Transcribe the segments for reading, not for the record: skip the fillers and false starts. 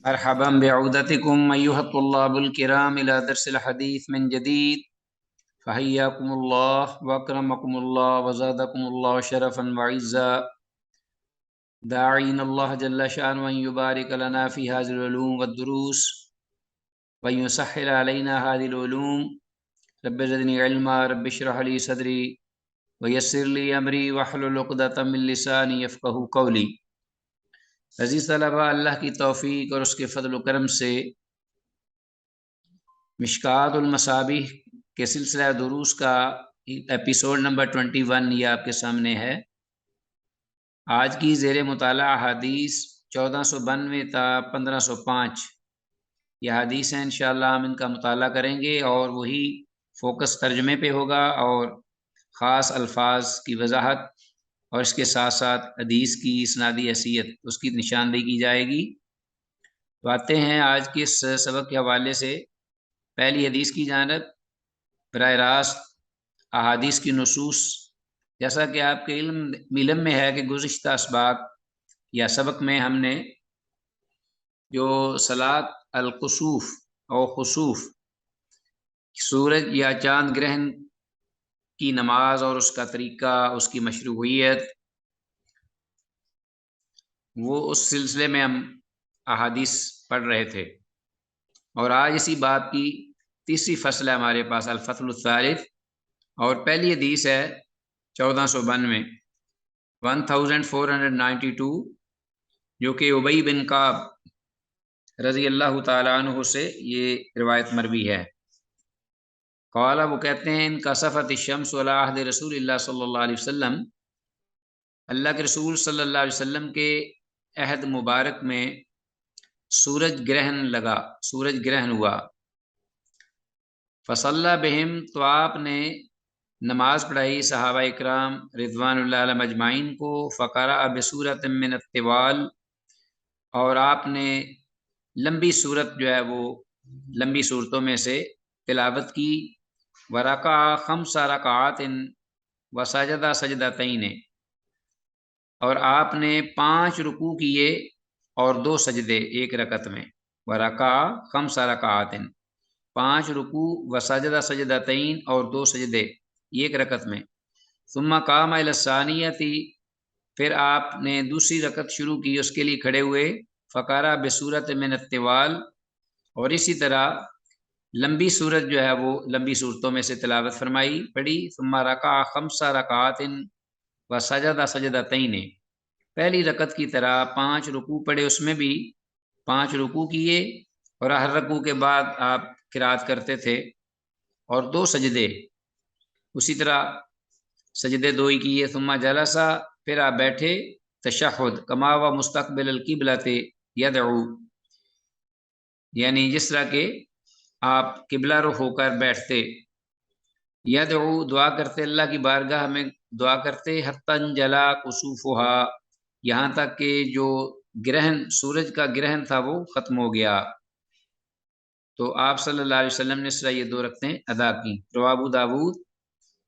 مرحبا بعودتكم أيها الطلاب الكرام إلى درس الحديث من جديد. فحياكم الله وأكرمكم الله وزادكم الله شرفا وعزا، داعين الله جل شأنه أن يبارك لنا في هذه العلوم والدروس وأن يسهل علينا هذه العلوم. رب زدني علما، رب اشرح لي صدري ويسر لي أمري واحلل عقدة من لساني يفقهوا قولي. عزیز طلبہ، اللہ کی توفیق اور اس کے فضل و کرم سے مشکات المصابیح کے سلسلہ دروس کا ایپیسوڈ نمبر 21 یہ آپ کے سامنے ہے۔ آج کی زیر مطالعہ حدیث 1492 تا 1505 یہ حدیث ہیں، انشاءاللہ ہم ان کا مطالعہ کریں گے اور وہی فوکس ترجمے پہ ہوگا اور خاص الفاظ کی وضاحت اور اس کے ساتھ ساتھ حدیث کی اسنادی حیثیت اس کی نشاندہی کی جائے گی۔ تو آتے ہیں آج کے اس سبق کے حوالے سے پہلی حدیث کی جانب۔ براہ راست احادیث کی نصوص، جیسا کہ آپ کے علم میں ہے کہ گزشتہ اسباق یا سبق میں ہم نے جو صلاۃ الکسوف اور خسوف، سورج یا چاند گرہن کی نماز اور اس کا طریقہ، اس کی مشروعیت، وہ اس سلسلے میں ہم احادیث پڑھ رہے تھے، اور آج اسی باب کی تیسری فصل ہے ہمارے پاس، الفصل الثالث، اور پہلی حدیث ہے 1492 1492 جو کہ ابی بن کعب رضی اللہ تعالیٰ عنہ سے یہ روایت مروی ہے۔ قال، وہ کہتے ہیں، انکسفت الشمس علی عہد رسول اللہ صلی اللہ علیہ وسلم، اللہ کے رسول صلی اللہ علیہ وسلم کے عہد مبارک میں سورج گرہن لگا، سورج گرہن ہوا۔ فصلی بہم، تو آپ نے نماز پڑھائی صحابہ اکرام رضوان اللہ علیہم اجمعین کو، فقرأ بسورۃ من الطوال، اور آپ نے لمبی صورت جو ہے وہ لمبی صورتوں میں سے تلاوت کی، ورکع خمس رکعات وسجد سجدتین، اور آپ نے 5 رکوع کیے اور 2 سجدے ایک رکعت میں، ورکع خمس رکعات، 5 رکوع وسجد سجدتین اور 2 سجدے ایک رکعت میں، ثم قام الی الثانیۃ، پھر آپ نے دوسری رکعت شروع کی، اس کے لیے کھڑے ہوئے، فقرأ بسورۃ من الطوال، اور اسی طرح لمبی صورت جو ہے وہ لمبی صورتوں میں سے تلاوت فرمائی، پڑھی، ثم رکع خمس رکعات وسجد سجدتین، پہلی رکعت کی طرح 5 رکوع پڑھے، اس میں بھی 5 رکوع کیے، اور ہر رکوع کے بعد آپ قرات کرتے تھے، اور 2 سجدے، اسی طرح سجدے 2 ہی کیے، ثم جلسا، پھر آپ بیٹھے، تشہد، کما و مستقبل القبلۃ یدعو، یعنی جس طرح کہ آپ قبلہ رخ ہو کر بیٹھتے، یدعو، دعا کرتے، اللہ کی بارگاہ میں دعا کرتے، حتی انجلا کسوفہا، یہاں تک کہ جو گرہن، سورج کا گرہن تھا وہ ختم ہو گیا۔ تو آپ صلی اللہ علیہ وسلم نے اس طرح یہ 2 رکعتیں ادا کی۔ رواہ ابو داود،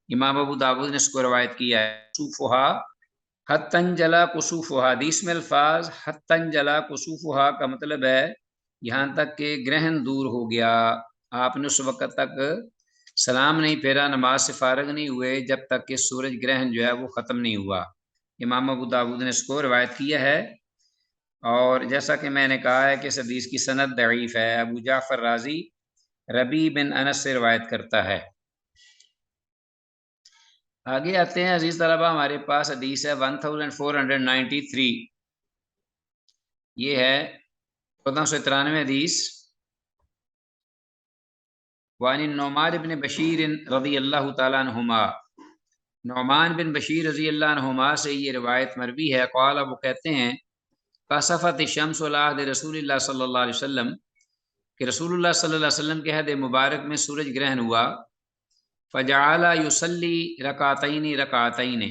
امام ابو داود نے اس کو روایت کیا ہے۔ کسوفہا، حتی انجلا کسوفہا، حدیث میں الفاظ حتی انجلا کسوفہا کا مطلب ہے یہاں تک کہ گرہن دور ہو گیا، آپ نے اس وقت تک سلام نہیں پھیرا، نماز سے فارغ نہیں ہوئے جب تک کہ سورج گرہن جو ہے وہ ختم نہیں ہوا۔ امام ابو داود نے اس کو روایت کیا ہے، اور جیسا کہ میں نے کہا ہے کہ اس حدیث کی سند ضعیف ہے، ابو جعفر رازی ربیع بن انس سے روایت کرتا ہے۔ آگے آتے ہیں عزیز طلبہ، ہمارے پاس حدیث ہے 1493، یہ ہے 1493 حدیث۔ وعن النعمان بن بشیر رضی اللہ تعالیٰ عنہما، نعمان بن بشیر رضی اللہ عنہما سے یہ روایت مروی ہے، قال، وہ کہتے ہیں، کسفت الشمس علی عہد رسول اللہ صلی اللہ علیہ وسلم، کہ رسول اللہ صلی اللہ علیہ وسلم کے عہد مبارک میں سورج گرہن ہوا، فجعل یصلی رکعتین رکعتین،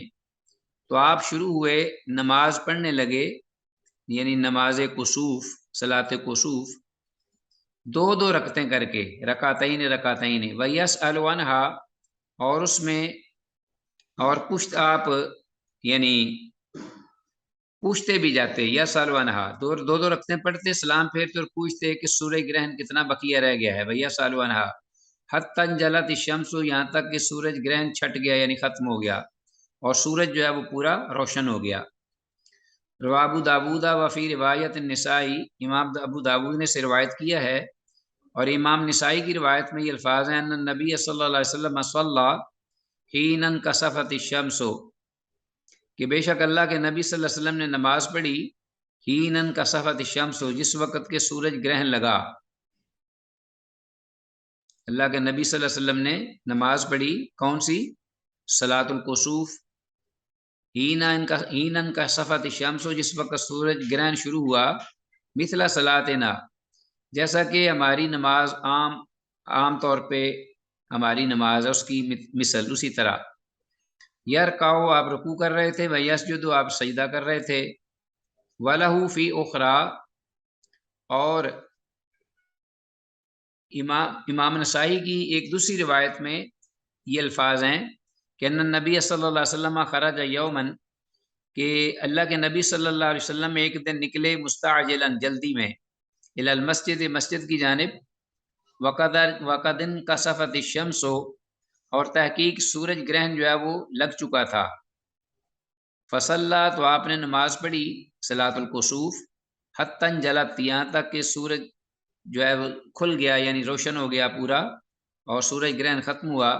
تو آپ شروع ہوئے نماز پڑھنے لگے، یعنی نماز کسوف، صلاۃ کسوف، 2 رکعتیں کر کے، رکعتین رکعتین، ویسأل عنہا، اور اس میں اور پشت آپ یعنی پوچھتے بھی جاتے، یا سالوانہ دو دو رکھتے پڑھتے، سلام پھیرتے اور پوچھتے کہ سورج گرہن کتنا بقیہ رہ گیا ہے بھیا سالوانہ، حتی انجلت الشمس، یہاں تک کہ سورج گرہن چھٹ گیا یعنی ختم ہو گیا اور سورج جو ہے وہ پورا روشن ہو گیا۔ روا ابو داود وفی روایت النسائی، امام ابو داود نے سے روایت کیا ہے اور امام نسائی کی روایت میں یہ الفاظ ہیں، ان النبی صلی اللہ علیہ وسلم صلی حین انکسفت الشمس، کہ بے شک اللہ کے نبی صلی اللہ علیہ وسلم نے نماز پڑھی حین انکسفت الشمس، جس وقت کے سورج گرہن لگا۔ اللہ کے نبی صلی اللہ علیہ وسلم نے نماز پڑھی کون سی؟ صلاۃ الکسوف، حین انکسفت الشمس، جس وقت سورج گرہن شروع ہوا، مثل صلاتنا، جیسا کہ ہماری نماز عام طور پہ ہماری نماز ہے اس کی مثل اسی طرح۔ یرکعو، آپ رکوع کر رہے تھے، ویسجدو، آپ سجدہ کر رہے تھے، وَلَهُ فی اخرى، اور امام نسائی کی ایک دوسری روایت میں یہ الفاظ ہیں کہ ان النبی صلی اللہ علیہ وسلم خرج یومن، کہ اللہ کے نبی صلی اللہ علیہ وسلم ایک دن نکلے مستعجلا، جلدی میں، الی المسجد، مسجد کی جانب، وقد انکسفت الشمس، اور تحقیق سورج گرہن جو ہے وہ لگ چکا تھا، فصلی، تو آپ نے نماز پڑھی صلاۃ الکسوف، حتی انجلت، یہاں تک کہ سورج جو ہے وہ کھل گیا یعنی روشن ہو گیا پورا اور سورج گرہن ختم ہوا۔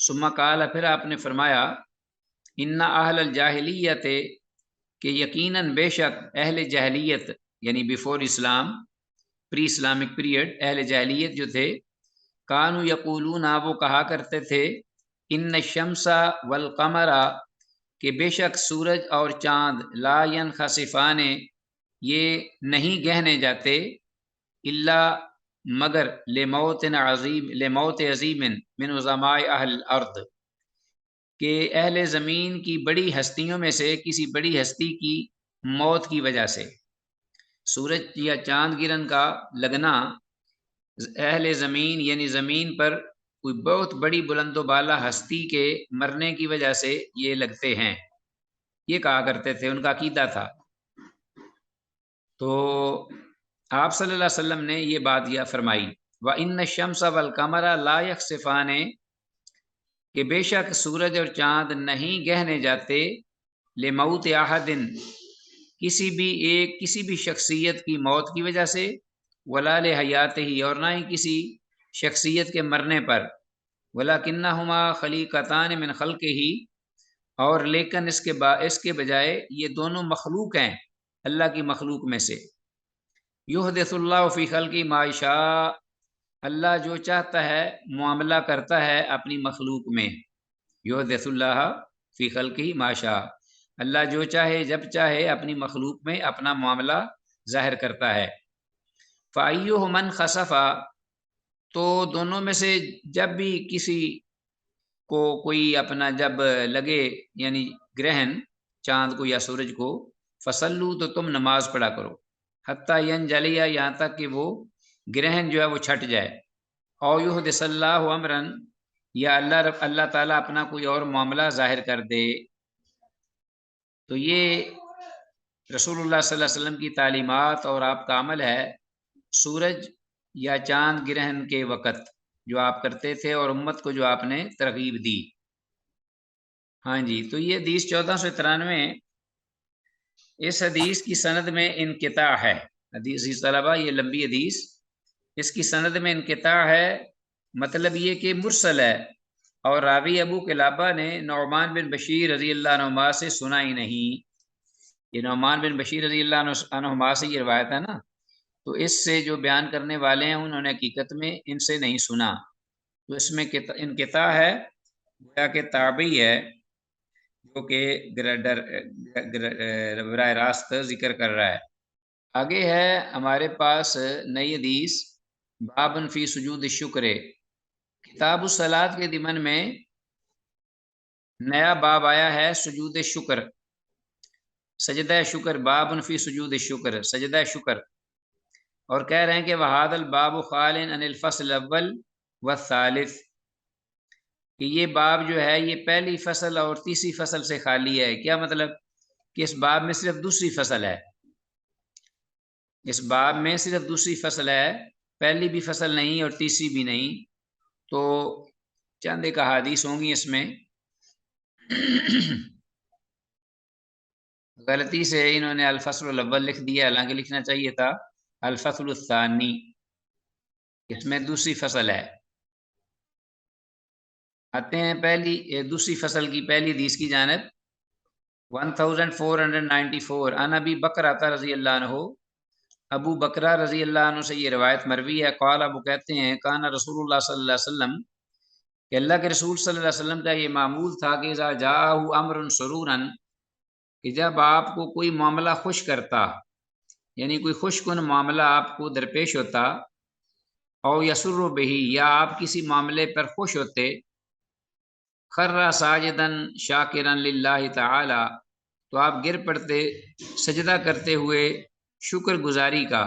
ثم قال، پھر آپ نے فرمایا، ان اہل الجاہلیت، کہ یقیناً بے شک اہل جاہلیت یعنی بیفور اسلام، پری اسلامک پیریڈ، اہل جاہلیت جو تھے، کانو یقولون، وہ کہا کرتے تھے، ان الشمس والقمر، کہ بے شک سورج اور چاند، لا ینخسفان، یہ نہیں گہنے جاتے، الا، مگر، لموت عظیم من عظماء اہل الارض، کہ اہل زمین کی بڑی ہستیوں میں سے کسی بڑی ہستی کی موت کی وجہ سے۔ سورج یا چاند گرہن کا لگنا اہل زمین یعنی زمین پر کوئی بہت بڑی بلند و بالا ہستی کے مرنے کی وجہ سے یہ لگتے ہیں، یہ کہا کرتے تھے، ان کا عقیدہ تھا۔ تو آپ صلی اللہ علیہ وسلم نے یہ بات یہ فرمائی، وَإِنَّ الشَّمْسَ وَالْقَمَرَ لَا يَخْسِفَانِ، کہ بے شک سورج اور چاند نہیں گہنے جاتے، لِمَوْتِ أَحَدٍ، کسی بھی شخصیت کی موت کی وجہ سے، وَلَا لِحَيَاتِهِ، اور نہ ہی کسی شخصیت کے مرنے پر، وَلَكِنَّهُمَا خَلِيقَتَانِ مِنْ خَلْقِهِ، اور لیکن اس کے بجائے یہ دونوں مخلوق ہیں اللہ کی مخلوق میں سے، یحدث اللہ فی خلقہ ما یشاء، اللہ جو چاہتا ہے معاملہ کرتا ہے اپنی مخلوق میں، یحدث اللہ فی خلقہ ما یشاء، اللہ جو چاہے جب چاہے اپنی مخلوق میں اپنا معاملہ ظاہر کرتا ہے۔ فَأَيُّهُ مَنْ خَسَفَ، تو دونوں میں سے جب بھی کسی کو کوئی اپنا جب لگے یعنی گرہن، چاند کو یا سورج کو، فصلو، تو تم نماز پڑھا کرو، حتی ینجلیہ، یہاں تک کہ وہ گرہن جو ہے وہ چھٹ جائے، او یحدث اللہ امرن، یا اللہ تعالیٰ اپنا کوئی اور معاملہ ظاہر کر دے۔ تو یہ رسول اللہ صلی اللہ علیہ وسلم کی تعلیمات اور آپ کا عمل ہے سورج یا چاند گرہن کے وقت جو آپ کرتے تھے اور امت کو جو آپ نے ترغیب دی۔ ہاں جی، تو یہ حدیث 1493، اس حدیث کی سند میں انقطاع ہے، حدیث طلبہ یہ لمبی حدیث، اس کی سند میں انقطاع ہے، مطلب یہ کہ مرسل ہے، اور راوی ابو قلابہ نے نعمان بن بشیر رضی اللہ عنہما سے سنا ہی نہیں، یہ نعمان بن بشیر رضی اللہ عنہما سے یہ روایت ہے نا، تو اس سے جو بیان کرنے والے ہیں انہوں نے حقیقت میں ان سے نہیں سنا، تو اس میں انقطاع ہے، گویا کہ تابعی ہے جو کہ براہ راست ذکر کر رہا ہے۔ آگے ہے ہمارے پاس نئی حدیث، بابن فی سجود الشکر، کتاب الصلاۃ کے ضمن میں نیا باب آیا ہے سجود شکر، سجدہ شکر، بابن فی سجود الشکر، سجدہ شکر، اور کہہ رہے ہیں کہ وہاد الباب خال عن الفصل الاول والثالث، کہ یہ باب جو ہے یہ پہلی فصل اور تیسری فصل سے خالی ہے۔ کیا مطلب کہ اس باب میں صرف دوسری فصل ہے، اس باب میں صرف دوسری فصل ہے، پہلی بھی فصل نہیں اور تیسری بھی نہیں، تو چند ایک احادیث ہوں گی اس میں۔ غلطی سے انہوں نے الفصل الاول لکھ دیا، حالانکہ لکھنا چاہیے تھا الفصل الثانی، اس میں دوسری فصل ہے۔ آتے ہیں دوسری فصل کی پہلی حدیث کی جانب۔ 1494 عن ابی بکرہ رضی اللہ عنہ، ابو بکرہ رضی اللہ عنہ سے یہ روایت مروی ہے، قال، ابو کہتے ہیں، کان رسول اللہ صلی اللہ علیہ وسلم، کہ اللہ کے رسول صلی اللہ علیہ وسلم کا یہ معمول تھا کہ اذا جاءہ امر سرورا، کہ جب آپ کو کوئی معاملہ خوش کرتا، یعنی کوئی خوش کن معاملہ آپ کو درپیش ہوتا، او یسر بہی، یا آپ کسی معاملے پر خوش ہوتے، خر ساجدن شاکرا للہ تعالی، تو آپ گر پڑتے سجدہ کرتے ہوئے شکر گزاری کا،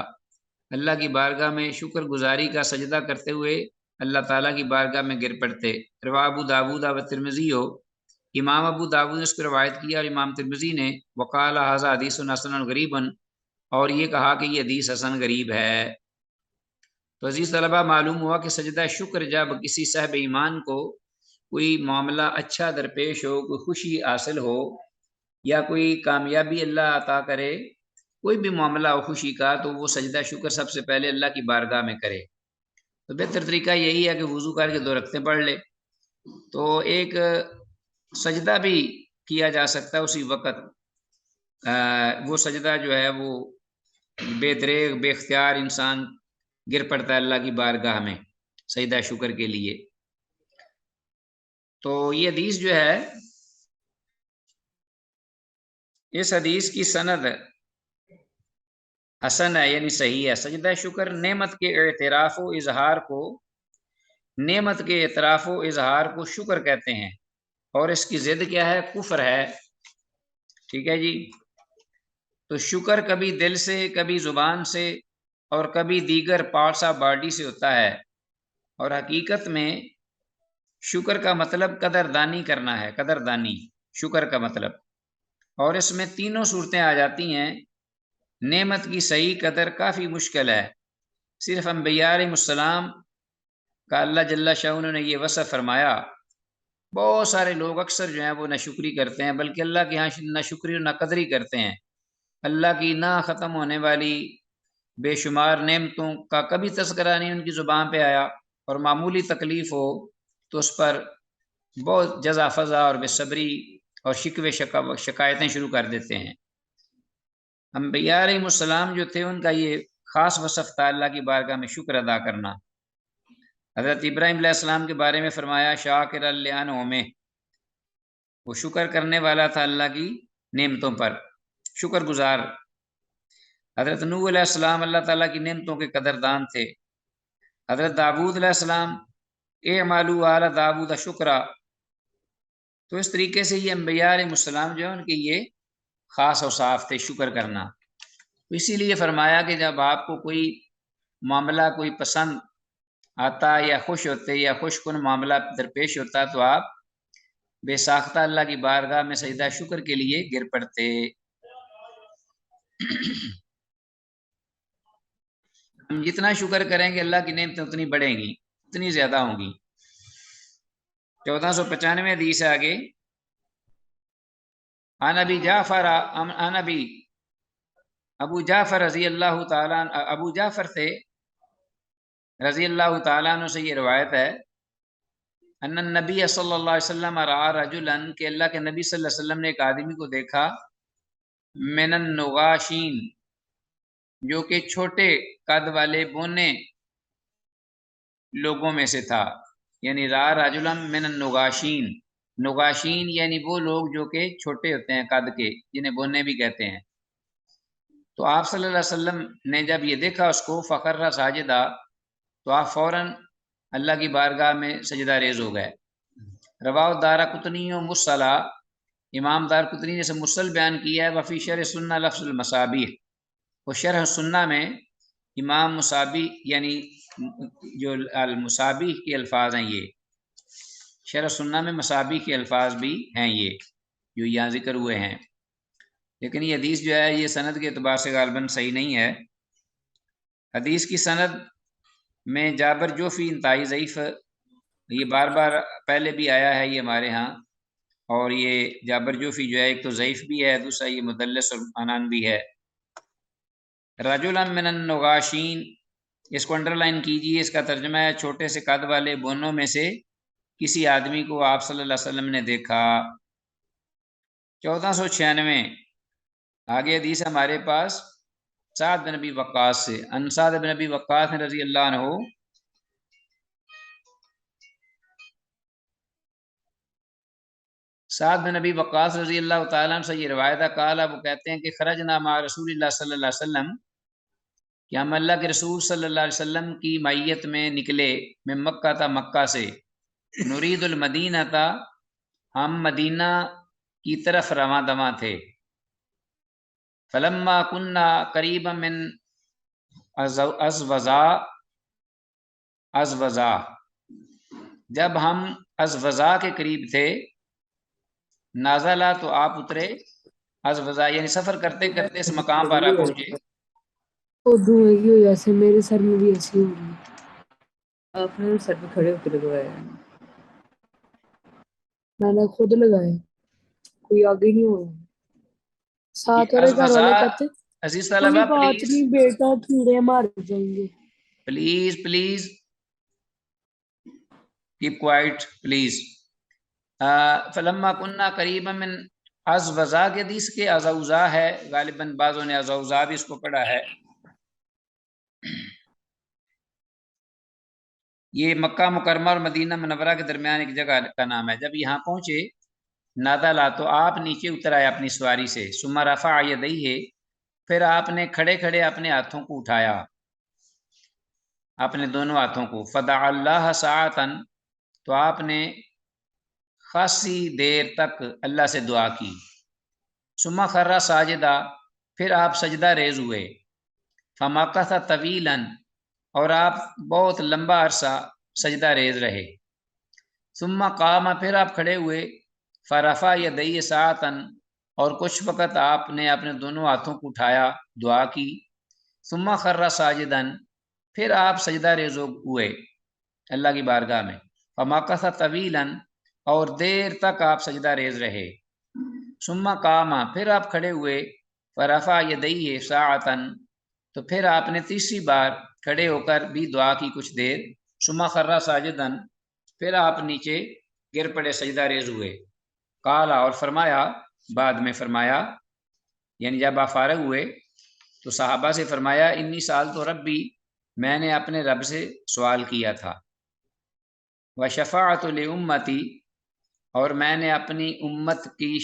اللہ کی بارگاہ میں شکر گزاری کا سجدہ کرتے ہوئے اللہ تعالیٰ کی بارگاہ میں گر پڑتے۔ رواہ ابو داود و ترمذی ہو، امام ابو داود نے اس کو روایت کیا اور امام ترمذی نے وقال ھذا حدیث حسن غریب، اور یہ کہا کہ یہ حدیث حسن غریب ہے۔ تو عزیز طلبہ، معلوم ہوا کہ سجدہ شکر جب کسی صاحب ایمان کو کوئی معاملہ اچھا درپیش ہو، کوئی خوشی حاصل ہو، یا کوئی کامیابی اللہ عطا کرے، کوئی بھی معاملہ ہو خوشی کا، تو وہ سجدہ شکر سب سے پہلے اللہ کی بارگاہ میں کرے۔ تو بہتر طریقہ یہی ہے کہ وضو کر کے 2 رکعتیں پڑھ لے۔ تو ایک سجدہ بھی کیا جا سکتا ہے اسی وقت، وہ سجدہ جو ہے وہ بے دریغ بے اختیار انسان گر پڑتا ہے اللہ کی بارگاہ میں سجدہ شکر کے لیے۔ تو یہ حدیث جو ہے، اس حدیث کی سند حسن ہے، یعنی صحیح ہے۔ سجدہ شکر نعمت کے اعتراف و اظہار کو، نعمت کے اعتراف و اظہار کو شکر کہتے ہیں، اور اس کی ضد کیا ہے؟ کفر ہے۔ ٹھیک ہے جی۔ تو شکر کبھی دل سے، کبھی زبان سے، اور کبھی دیگر پارٹس آف باڈی سے ہوتا ہے، اور حقیقت میں شکر کا مطلب قدردانی کرنا ہے، قدردانی شکر کا مطلب، اور اس میں تینوں صورتیں آ جاتی ہیں۔ نعمت کی صحیح قدر کافی مشکل ہے، صرف انبیاء علیہ السلام کا اللہ جل شانہ نے یہ وصف فرمایا۔ بہت سارے لوگ اکثر جو ہیں وہ ناشکری کرتے ہیں، بلکہ اللہ کے ہاں ناشکری اور ناقدری کرتے ہیں۔ اللہ کی نہ ختم ہونے والی بے شمار نعمتوں کا کبھی تذکرہ نہیں ان کی زبان پہ آیا، اور معمولی تکلیف ہو تو اس پر بہت جزا فضا اور بے صبری اور شکوے شکایتیں شروع کر دیتے ہیں۔ انبیاء علیہ السلام جو تھے، ان کا یہ خاص وصف تھا اللہ کی بارگاہ میں شکر ادا کرنا۔ حضرت ابراہیم علیہ السلام کے بارے میں فرمایا شاکر لانعمہ، وہ شکر کرنے والا تھا اللہ کی نعمتوں پر، شکر گزار۔ حضرت نوح علیہ السلام اللہ تعالیٰ کی نعمتوں کے قدردان تھے۔ حضرت داود علیہ السلام اعملوا آل داود شکرا۔ تو اس طریقے سے یہ انبیاء علیہ السلام جو ہے ان کے یہ خاص اوصاف تھے، شکر کرنا۔ تو اسی لیے فرمایا کہ جب آپ کو کوئی معاملہ کوئی پسند آتا یا خوش ہوتے یا خوش کن معاملہ درپیش ہوتا، تو آپ بے ساختہ اللہ کی بارگاہ میں سجدہ شکر کے لیے گر پڑتے۔ ہم جتنا شکر کریں گے اللہ کی نعمتیں اتنی بڑھیں گی، اتنی زیادہ ہوں گی۔ 1495 حدیث ہے آگے۔ ابو جعفر رضی اللہ تعالیٰ، ابو جعفر سے رضی اللہ تعالیٰ عنہ سے یہ روایت ہے، ان النبی صلی اللہ علیہ وسلم رأى رجلا، کہ اللہ کے نبی صلی اللہ علیہ وسلم نے ایک آدمی کو دیکھا، من النغاشین، جو کہ چھوٹے قد والے بونے لوگوں میں سے تھا، یعنی رأى رجلا من النغاشین، نغاشین یعنی وہ لوگ جو کہ چھوٹے ہوتے ہیں قد کے، جنہیں بونے بھی کہتے ہیں۔ تو آپ صلی اللہ علیہ وسلم نے جب یہ دیکھا اس کو، فخر ساجدہ، تو آپ فوراً اللہ کی بارگاہ میں سجدہ ریز ہو گئے۔ رواہ دارقطنی و مصلا، امام دارقطنی نے سے مصل بیان کیا ہے، وفی شرح سنہ لفظ المصابیح، وہ شرح سنہ میں امام مصابی یعنی جو المصابیح کے الفاظ ہیں، یہ شرح سنہ میں مصابیح کے الفاظ بھی ہیں، یہ جو یہاں ذکر ہوئے ہیں۔ لیکن یہ حدیث جو ہے یہ سند کے اعتبار سے غالباً صحیح نہیں ہے۔ حدیث کی سند میں جابر جوفی انتہائی ضعیف، یہ بار بار پہلے بھی آیا ہے یہ ہمارے ہاں، اور یہ جابر جوفی جو ہے ایک تو ضعیف بھی ہے، دوسرا یہ مدلس اور عنان بھی ہے۔ رجلا من النغاشین، اس کو انڈر لائن کیجیے، اس کا ترجمہ ہے چھوٹے سے قد والے بونوں میں سے کسی آدمی کو آپ صلی اللہ علیہ وسلم نے دیکھا۔ 1496 آگے حدیث ہمارے پاس سعد بن ابی وقاص سے، ان سعد بن ابی وقاص رضی اللہ عنہ سعد بن ابی وقاص رضی اللہ تعالیٰ عنہ سے یہ روایت ہے، قال، وہ کہتے ہیں کہ خرجنا مع رسول اللہ صلی اللہ علیہ وسلم، کہ ہم اللہ کے رسول صلی اللہ علیہ وسلم کی معیت میں نکلے، میں مکہ تھا، مکہ سے، نرید المدینہ تھا، ہم مدینہ کی طرف رواں دواں تھے۔ فلما کننا قریبا من ازوزا، جب ہم ازوزا کے قریب تھے، نازلہ تو آپ اترے، ازوزا یعنی سفر کرتے کرتے اس مقام پر آپ پہنچے۔ ایسے میرے سر میں بھی ایسی ہو رہی ہے، آپ نے سر پہ کھڑے ہوتے لگوایا ہے، میں نے خود لگایا، کوئی آگے نہیں ہو رہا۔ ساتھ والے گھر ازوزا والے کہتے عزیز کوئی طلبہ بات پلیز نہیں بیٹا، کیڑے مار جائیں گے۔ Please please keep quiet please. فلما کننا قریبا من ازوزا کے حدیث کے ازوزا ہے، غالباً بعضوں نے ازوزا بھی اس کو پڑھا ہے۔ یہ مکہ مکرمہ اور مدینہ منورہ کے درمیان ایک جگہ کا نام ہے۔ جب یہاں پہنچے نادلا تو آپ نیچے اتر آئے اپنی سواری سے، ثم رفع یدیہ، پھر آپ نے کھڑے کھڑے اپنے ہاتھوں کو اٹھایا، اپنے دونوں ہاتھوں کو، فدعا اللہ ساعتا، تو آپ نے خاصی دیر تک اللہ سے دعا کی، ثم خر ساجدہ، پھر آپ سجدہ ریز ہوئے، فمکث طویلا، اور آپ بہت لمبا عرصہ سجدہ ریز رہے، ثم قام، پھر آپ کھڑے ہوئے، فرفع یدیہ ساعتا، اور کچھ وقت آپ نے اپنے دونوں ہاتھوں کو اٹھایا، دعا کی، ثم خر ساجدا، پھر آپ سجدہ ریز ہوئے اللہ کی بارگاہ میں، فمکث طویلا، اور دیر تک آپ سجدہ ریز رہے، ثم قام، پھر آپ کھڑے ہوئے، فرفع یدیہ ساعتا، تو پھر آپ نے تیسری بار کھڑے ہو کر بھی دعا کی کچھ دیر، ثم خر ساجدا، پھر آپ نیچے گر پڑے سجدہ ریز ہوئے، قالا، اور فرمایا، بعد میں فرمایا یعنی جب آپ فارغ ہوئے تو صحابہ سے فرمایا، انی سألت ربی، میں نے اپنے رب سے سوال کیا تھا، وشفاعت لامتی، اور میں نے اپنی امت کی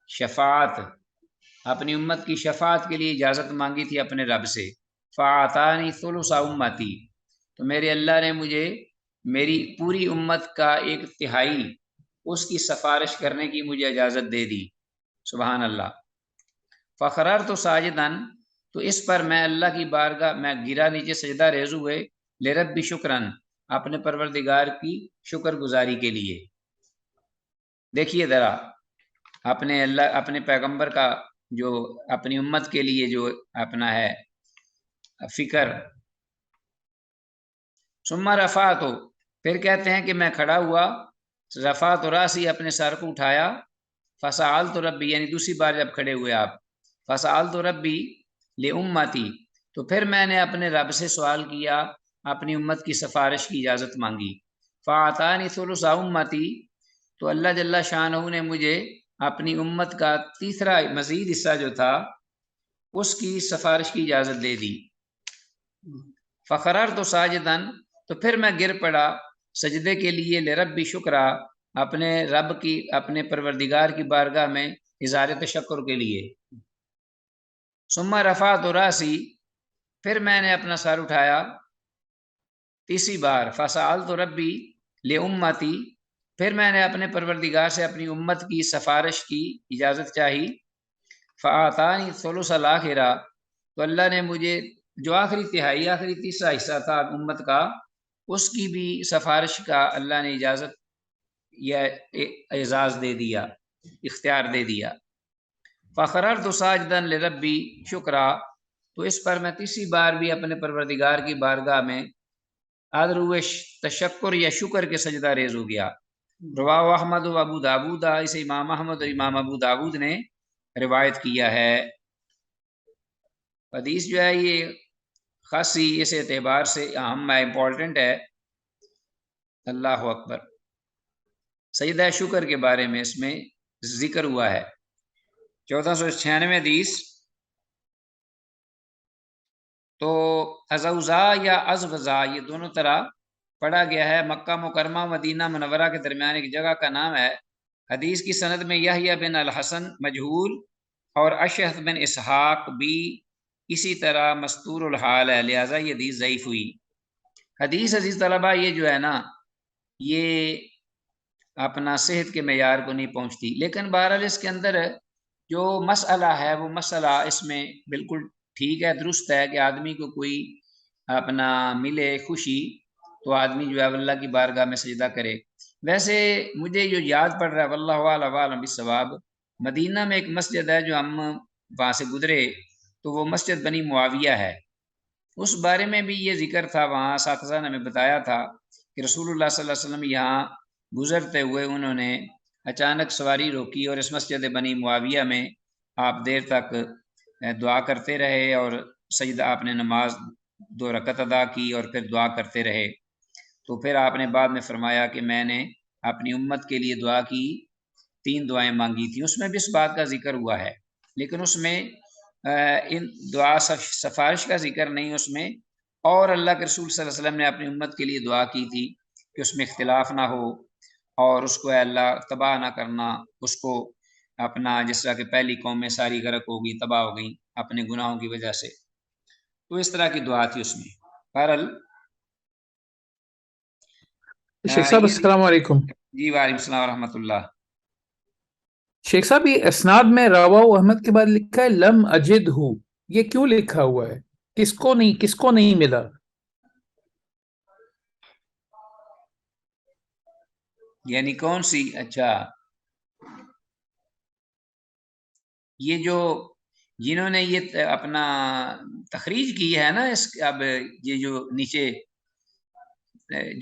شفاعت، اپنی امت کی شفاعت کے لیے اجازت مانگی تھی اپنے رب سے، فاعطانی ثلث امتی، تو میرے اللہ نے مجھے میری پوری امت کا ایک تہائی اس کی سفارش کرنے کی مجھے اجازت دے دی، سبحان اللہ۔ فقررت ساجدا، تو اس پر میں اللہ کی بارگاہ میں گرا نیچے سجدہ ریز ہوئے، لربی شکرن، اپنے پروردگار کی شکر گزاری کے لیے۔ دیکھیے ذرا اپنے اللہ، اپنے پیغمبر کا جو اپنی امت کے لیے جو اپنا ہے فکر۔ ثم رفعت، پھر کہتے ہیں کہ میں کھڑا ہوا، رفعت راسی، اپنے سر کو اٹھایا، فسألت ربی، یعنی دوسری بار جب کھڑے ہوئے آپ، فسألت ربی لامتی، تو پھر میں نے اپنے رب سے سوال کیا، اپنی امت کی سفارش کی اجازت مانگی، فاعطانی ثلث امتی، تو اللہ جل شانہ نے مجھے اپنی امت کا تیسرا مزید حصہ جو تھا اس کی سفارش کی اجازت دے دی۔ فقررت ساجدا، تو پھر میں گر پڑا سجدے کے لیے، لربی شکرا، اپنے رب کی، اپنے پروردگار کی بارگاہ میں اظہار تشکر کے لیے۔ ثم رفعت راسی، پھر میں نے اپنا سر اٹھایا تیسری بار، فسألت ربی لامتی، پھر میں نے اپنے پروردگار سے اپنی امت کی سفارش کی اجازت چاہی، فاعطانی ثلث الاخرہ، تو اللہ نے مجھے جو آخری تہائی، آخری تیسرا حصہ تھا امت کا، اس کی بھی سفارش کا اللہ نے اجازت یا اعزاز دے دیا، اختیار دے دیا۔ فخررت ساجدا لربی شکرا، تو اس پر میں تیسری بار بھی اپنے پروردگار کی بارگاہ میں آدھروے تشکر یا شکر کے سجدہ ریز ہو گیا۔ رواہ احمد و ابو داود، اسے امام احمد اور امام ابو داود نے روایت کیا ہے۔ حدیث جو ہے یہ خاصی اس اعتبار سے اہم ہے، امپورٹنٹ ہے۔ اللہ اکبر، سجدہ شکر کے بارے میں اس میں ذکر ہوا ہے۔ 1496 حدیث، تو ازوزا یا ازوزا یہ دونوں طرح پڑھا گیا ہے۔ مکہ مکرمہ مدینہ منورہ کے درمیان ایک جگہ کا نام ہے۔ حدیث کی سند میں یحییٰ بن الحسن مجہول اور اشعث بن اسحاق بھی اسی طرح مستور الحال ہے، لہٰذا یہ حدیث ضعیف ہوئی۔ حدیث عزیز طلبہ یہ جو ہے نا، یہ اپنا صحت کے معیار کو نہیں پہنچتی، لیکن بہرحال اس کے اندر جو مسئلہ ہے وہ مسئلہ اس میں بالکل ٹھیک ہے، درست ہے کہ آدمی کو کوئی اپنا ملے خوشی تو آدمی جو ہے اللہ کی بارگاہ میں سجدہ کرے۔ ویسے مجھے جو یاد پڑ رہا ہے واللہ اعلم بالصواب، مدینہ میں ایک مسجد ہے جو ہم وہاں سے گزرے، تو وہ مسجد بنی معاویہ ہے۔ اس بارے میں بھی یہ ذکر تھا، وہاں اساتذہ نے ہمیں بتایا تھا کہ رسول اللہ صلی اللہ علیہ وسلم یہاں گزرتے ہوئے انہوں نے اچانک سواری روکی اور اس مسجد بنی معاویہ میں آپ دیر تک دعا کرتے رہے، اور سجدہ آپ نے نماز 2 رکعت ادا کی اور پھر دعا کرتے رہے۔ تو پھر آپ نے بعد میں فرمایا کہ میں نے اپنی امت کے لیے دعا کی، 3 دعائیں مانگی تھیں، اس میں بھی اس بات کا ذکر ہوا ہے، لیکن اس میں ان دعا سفارش کا ذکر نہیں اس میں، اور اللہ کے رسول صلی اللہ علیہ وسلم نے اپنی امت کے لیے دعا کی تھی کہ اس میں اختلاف نہ ہو اور اس کو اللہ تباہ نہ کرنا، اس کو اپنا جس طرح کہ پہلی قومیں ساری غرق ہو گئی، تباہ ہو گئیں اپنے گناہوں کی وجہ سے، تو اس طرح کی دعا تھی اس میں۔ بہرحال شیخ صاحب السلام علیکم۔ جی وعلیکم السلام ورحمۃ اللہ۔ شیخ صاحب یہ اسناد میں روا احمد کے بعد لکھا ہے لم اجد ہو، یہ کیوں لکھا ہوا ہے؟ کس کو نہیں ملا؟ یعنی کون سی؟ اچھا، یہ جو جنہوں نے یہ اپنا تخریج کی ہے نا، اس اب یہ جو نیچے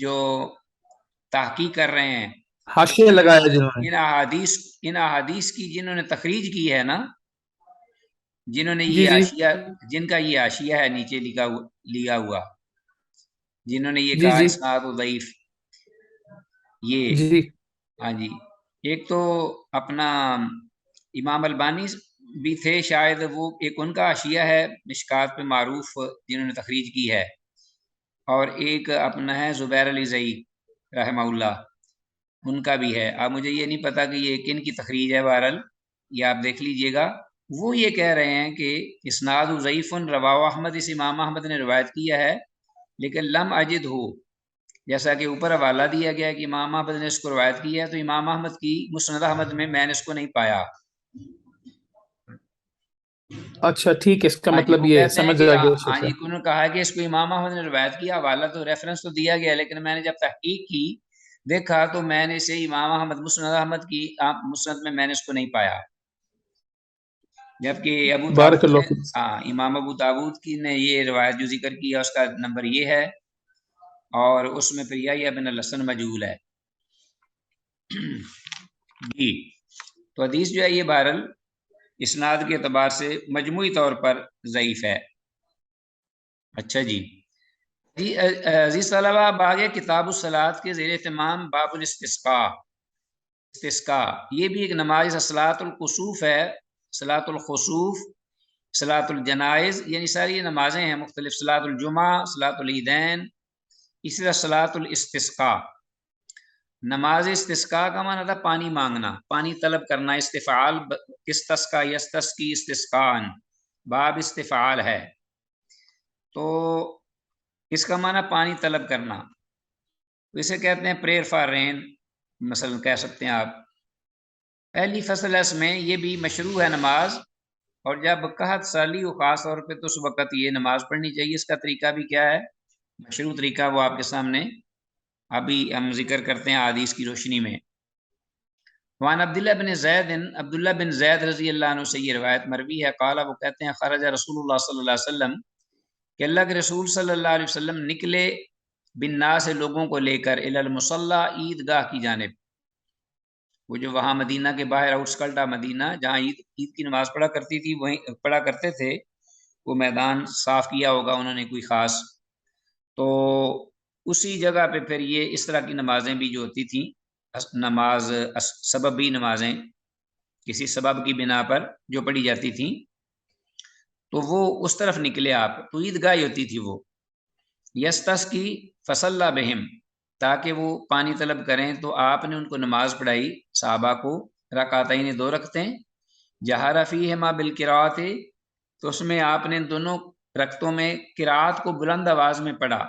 جو تحقیق کر رہے ہیں، حاشیہ لگایا جنہوں نے، ان احادیث کی جنہوں نے تخریج کی ہے نا، جنہوں نے جی یہ جی حاشیہ، جن کا یہ حاشیہ ہے نیچے لیا ہوا، جنہوں نے یہ جی کہا جی اسناد ضعیف، یہ جی ہاں جی، ایک تو اپنا امام البانی بھی تھے شاید، وہ ایک ان کا حاشیہ ہے مشکات پہ معروف جنہوں نے تخریج کی ہے، اور ایک اپنا ہے زبیر علی زئی رحمہ اللہ، ان کا بھی ہے۔ اب مجھے یہ نہیں پتا کہ یہ کن کی تخریج ہے، بہرحال یہ آپ دیکھ لیجئے گا۔ وہ یہ کہہ رہے ہیں کہ اسناد ضعیف رواہ احمد، اس امام احمد نے روایت کیا ہے، لیکن لم اجد ہو، جیسا کہ اوپر حوالہ دیا گیا کہ امام احمد نے اس کو روایت کی ہے، تو امام احمد کی مسند احمد میں نے اس کو نہیں پایا۔ اچھا ٹھیک ہے، اس کا ہاں جی، مطلب وہ یہ کہتے ہیں سمجھ کہ آ گیا ہاں شیخ جی، صاحب۔ انہوں نے کہا ہے کہ اس کو امام احمد نے روایت کیا، حوالہ تو ریفرنس تو دیا گیا، لیکن میں نے جب تحقیق کی دیکھا تو میں نے اسے امام احمد مسند احمد کی مسند میں نے اس کو نہیں پایا، جبکہ ابو بارک داؤد اللہ نے فیک۔ امام ابو داؤد کی نے یہ روایت جو ذکر کیا اس کا نمبر یہ ہے، اور اس میں پھر یحییٰ بن الحسن مجہول ہے جی۔ تو حدیث جو ہے یہ بہرحال اسناد کے اعتبار سے مجموعی طور پر ضعیف ہے۔ اچھا جی، عزیز طلبہ، اب آگے کتاب الصلاۃ کے زیر اہتمام باب الاستسقاء، استسقاء یہ بھی ایک نماز صلاۃ الکسوف ہے، صلاۃ الخسوف، صلاۃ الجنائز، یعنی ساری نمازیں ہیں مختلف، صلاۃ الجمعہ، صلاۃ العیدین، اسی طرح صلاۃ الاستسقاء۔ نماز استسقاء کا معنی تھا پانی مانگنا، پانی طلب کرنا، استفعال، استسقا یستسقی استسقاء، باب استفعال ہے، تو اس کا معنی پانی طلب کرنا، اسے کہتے ہیں پریئر فار رین، مثلا کہہ سکتے ہیں آپ۔ پہلی فصل اس میں یہ بھی مشروع ہے نماز، اور جب قحط سالی ہو خاص طور پہ تو اس وقت یہ نماز پڑھنی چاہیے۔ اس کا طریقہ بھی کیا ہے، مشروع طریقہ، وہ آپ کے سامنے ابھی ہم ذکر کرتے ہیں حدیث کی روشنی میں۔ وان عبداللہ بن زید، عبداللہ بن زید رضی اللہ عنہ سے یہ روایت مروی ہے، قال وہ کہتے ہیں خرج رسول اللہ صلی اللہ علیہ وسلم کہ اللہ کے رسول صلی اللہ علیہ وسلم نکلے بالناس سے لوگوں کو لے کر الی المصلی عیدگاہ کی جانب، وہ جو وہاں مدینہ کے باہر آؤٹسکرٹ مدینہ جہاں عید کی نماز پڑھا کرتی تھی وہیں پڑھا کرتے تھے، وہ میدان صاف کیا ہوگا انہوں نے کوئی خاص، تو اسی جگہ پہ پھر یہ اس طرح کی نمازیں بھی جو ہوتی تھیں، نماز سببی نمازیں کسی سبب کی بنا پر جو پڑھی جاتی تھیں، تو وہ اس طرف نکلے آپ، تو عیدگاہ ہوتی تھی وہ، یستسقی فصلی بہم، تاکہ وہ پانی طلب کریں، تو آپ نے ان کو نماز پڑھائی صحابہ کو، رکعتین 2 رکعتیں، جہر فیہما بالقراءۃ، تو اس میں آپ نے دونوں رکعتوں میں قراءت کو بلند آواز میں پڑھا،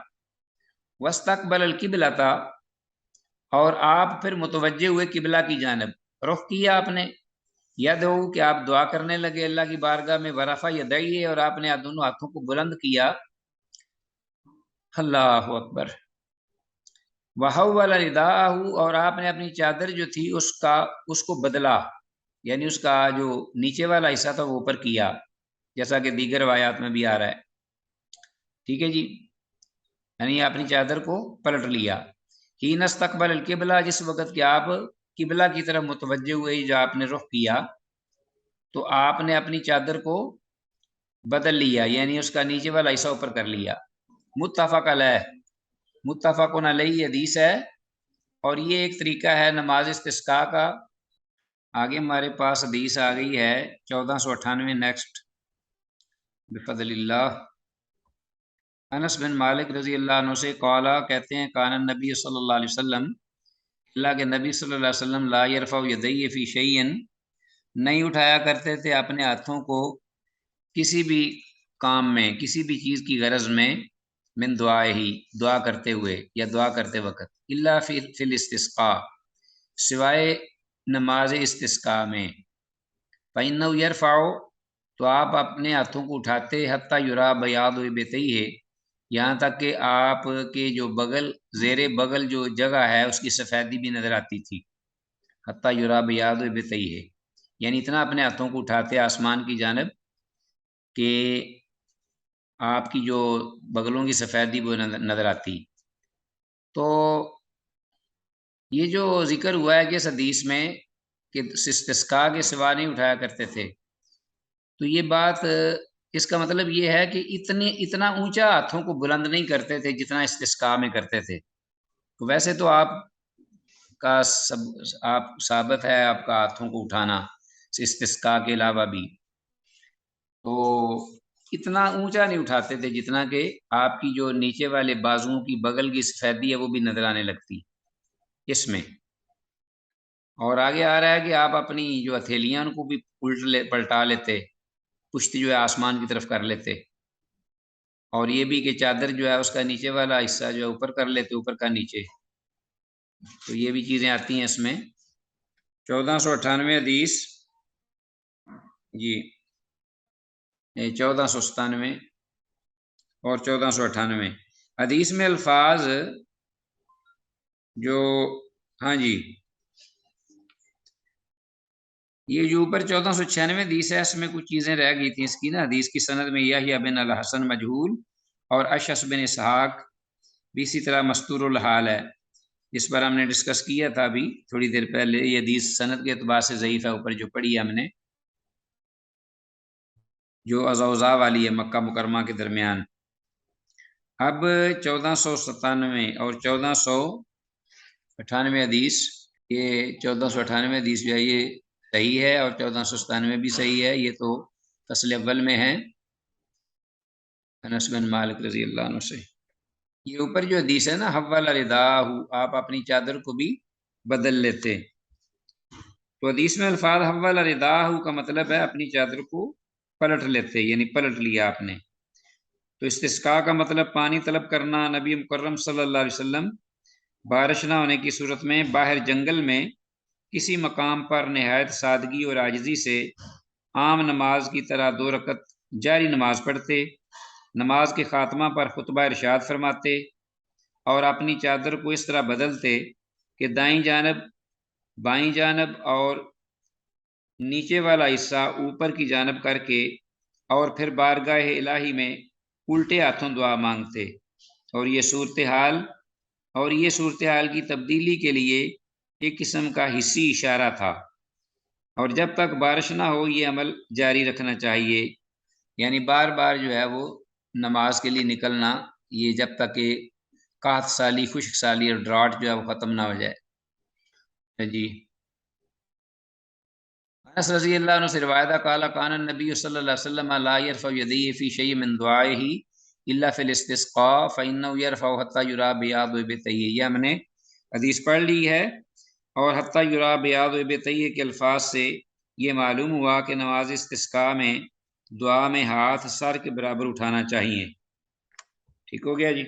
واستقبل القبلۃ، اور آپ پھر متوجہ ہوئے قبلہ کی جانب، رخ کیا آپ نے، یدعو کہ آپ دعا کرنے لگے اللہ کی بارگاہ میں، ورفع یدیہ، اور آپ نے دونوں ہاتھوں کو بلند کیا، اللہ اکبر، وحول رداءہ، اور آپ نے اپنی چادر جو تھی اس کو بدلا، یعنی اس کا جو نیچے والا حصہ تھا وہ اوپر کیا، جیسا کہ دیگر روایات میں بھی آ رہا ہے، ٹھیک ہے جی، یعنی اپنی چادر کو پلٹ لیا، حین استقبل القبلہ، جس وقت کہ آپ قبلہ کی طرف متوجہ ہوئے، جو آپ نے رخ کیا، تو آپ نے اپنی چادر کو بدل لیا، یعنی اس کا نیچے والا حصہ اوپر کر لیا، متفق علیہ، متفقن علیہ حدیث ہے، اور یہ ایک طریقہ ہے نماز استسقاء کا۔ آگے ہمارے پاس حدیث آ گئی ہے 1498، نیکسٹ بفضل اللہ، انس بن مالک رضی اللہ عنہ سے قالا، کہتے ہیں کان النبی صلی اللہ علیہ وسلم، اللہ کے نبی صلی اللہ علیہ وسلم، لا یرفع یدیہ فی شیء، نہیں اٹھایا کرتے تھے اپنے ہاتھوں کو کسی بھی کام میں، کسی بھی چیز کی غرض میں، من دعائے ہی، دعا کرتے ہوئے یا دعا کرتے وقت، الا فی الاستسقاء، سوائے نماز استسقاء میں، فإنہ یرفع، تو آپ اپنے ہاتھوں کو اٹھاتے، حتی یرا بیاض ابطیہ، یہاں تک کہ آپ کے جو بغل، زیر بغل جو جگہ ہے اس کی سفیدی بھی نظر آتی تھی، حتی یرا بیاض ابطیہ، یعنی اتنا اپنے ہاتھوں کو اٹھاتے آسمان کی جانب کہ آپ کی جو بغلوں کی سفیدی وہ نظر آتی۔ تو یہ جو ذکر ہوا ہے کہ اس حدیث میں کہ استسقاء کے سوا نہیں اٹھایا کرتے تھے، تو یہ بات، اس کا مطلب یہ ہے کہ اتنا اونچا ہاتھوں کو بلند نہیں کرتے تھے جتنا استسقاء میں کرتے تھے، تو ویسے تو آپ کا ثابت ہے آپ کا ہاتھوں کو اٹھانا استسقاء کے علاوہ بھی، تو اتنا اونچا نہیں اٹھاتے تھے جتنا کہ آپ کی جو نیچے والے بازوؤں کی بغل کی سفیدی ہے وہ بھی نظر آنے لگتی اس میں۔ اور آگے آ رہا ہے کہ آپ اپنی جو ہتھیلیاں ان کو بھی پلٹا لیتے، پشت جو ہے آسمان کی طرف کر لیتے، اور یہ بھی کہ چادر جو ہے اس کا نیچے والا حصہ جو ہے اوپر کر لیتے، اوپر کا نیچے، تو یہ بھی چیزیں آتی ہیں اس میں۔ 1498 حدیث جی، 1497 اور 1498 حدیث میں الفاظ جو، ہاں جی، یہ جو اوپر 1496 حدیث ہے اس میں کچھ چیزیں رہ گئی تھیں اس کی نا، حدیث کی سند میں یحییٰ بن الحسن مجہول اور اشعث بن اسحاق بھی اسی طرح مستور الحال ہے، اس پر ہم نے ڈسکس کیا تھا ابھی تھوڑی دیر پہلے، یہ حدیث سند کے اعتبار سے ضعیف ہے، اوپر جو پڑھی ہم نے، جو عزوزا والی ہے مکہ مکرمہ کے درمیان۔ اب 1497 اور 1498 حدیث، یہ 1498 حدیث جو ہے یہ صحیح ہے، اور 1497 بھی صحیح ہے، یہ تو فصل اول میں ہے انس بن مالک رضی اللہ عنہ سے۔ یہ اوپر جو حدیث ہے نا، حول رداہ، آپ اپنی چادر کو بھی بدل لیتے، تو حدیث میں الفاظ حول رداہ کا مطلب ہے اپنی چادر کو پلٹ لیتے، یعنی پلٹ لیا آپ نے۔ تو استسقاء کا مطلب پانی طلب کرنا، نبی مکرم صلی اللہ علیہ وسلم بارش نہ ہونے کی صورت میں باہر جنگل میں کسی مقام پر نہایت سادگی اور عاجزی سے عام نماز کی طرح 2 رکعت جاری نماز پڑھتے، نماز کے خاتمہ پر خطبہ ارشاد فرماتے، اور اپنی چادر کو اس طرح بدلتے کہ دائیں جانب بائیں جانب اور نیچے والا حصہ اوپر کی جانب کر کے اور پھر بارگاہ الہی میں الٹے ہاتھوں دعا مانگتے، اور یہ صورتحال کی تبدیلی کے لیے ایک قسم کا حصی اشارہ تھا، اور جب تک بارش نہ ہو یہ عمل جاری رکھنا چاہیے، یعنی بار بار جو ہے وہ نماز کے لیے نکلنا، یہ جب تک کہ قحط سالی، خشک سالی اور ڈراٹ جو ہے وہ ختم نہ ہو جائے۔ جی انس رضی اللہ عنہ سے روایت ہے قال کان النبی صلی اللہ علیہ وسلم لا يرفع يديه في شيء من دعائه الا في الاستسقاء فانه يرفع حتى يرى بياض ابطيه، یہ ہم نے حدیث پڑھ لی ہے، اور حتى يرى بياض ابطيه کے الفاظ سے یہ معلوم ہوا کہ نماز استسقاء میں دعا میں ہاتھ سر کے برابر اٹھانا چاہیے۔ ٹھیک ہو گیا جی۔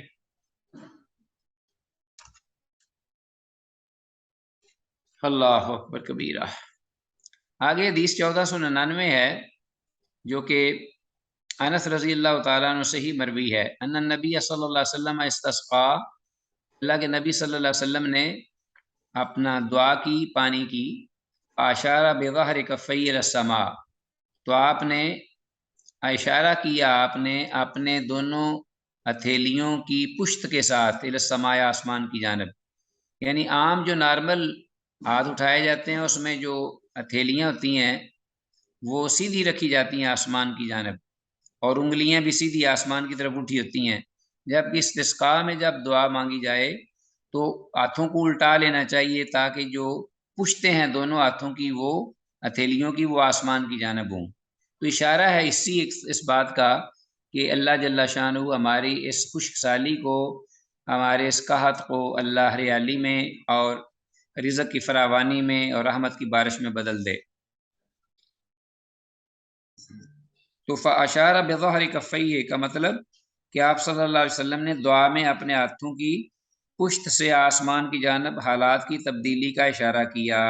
اللہ اکبر کبیرہ۔ آگے حدیث 1499 ہے، جو کہ انس رضی اللہ تعالیٰ عنہ سے ہی مروی ہے، ان النبی صلی اللہ علیہ وسلم استسقا، اللہ کے نبی صلی اللہ علیہ وسلم نے اپنا دعا کی پانی کی، اشارہ بظہر کفی الی السماء، تو آپ نے اشارہ کیا آپ نے اپنے دونوں ہتھیلیوں کی پشت کے ساتھ الی السماء، آسمان کی جانب، یعنی عام جو نارمل ہاتھ اٹھائے جاتے ہیں اس میں جو ہتھیلیاں ہوتی ہیں وہ سیدھی رکھی جاتی ہیں آسمان کی جانب، اور انگلیاں بھی سیدھی آسمان کی طرف اٹھی ہوتی ہیں، جبکہ استسقاء میں جب دعا مانگی جائے تو ہاتھوں کو الٹا لینا چاہیے تاکہ جو پشتیں ہیں دونوں ہاتھوں کی، وہ ہتھیلیوں کی، وہ آسمان کی جانب ہوں۔ تو اشارہ ہے اس بات کا کہ اللہ جل شانہ ہماری اس خشک سالی کو، ہمارے اس قحط کو اللہ ہریالی میں اور رزق کی فراوانی میں اور رحمت کی بارش میں بدل دے۔ تو فاشارہ بظہر کفیہ کا مطلب کہ آپ صلی اللہ علیہ وسلم نے دعا میں اپنے ہاتھوں کی پشت سے آسمان کی جانب حالات کی تبدیلی کا اشارہ کیا۔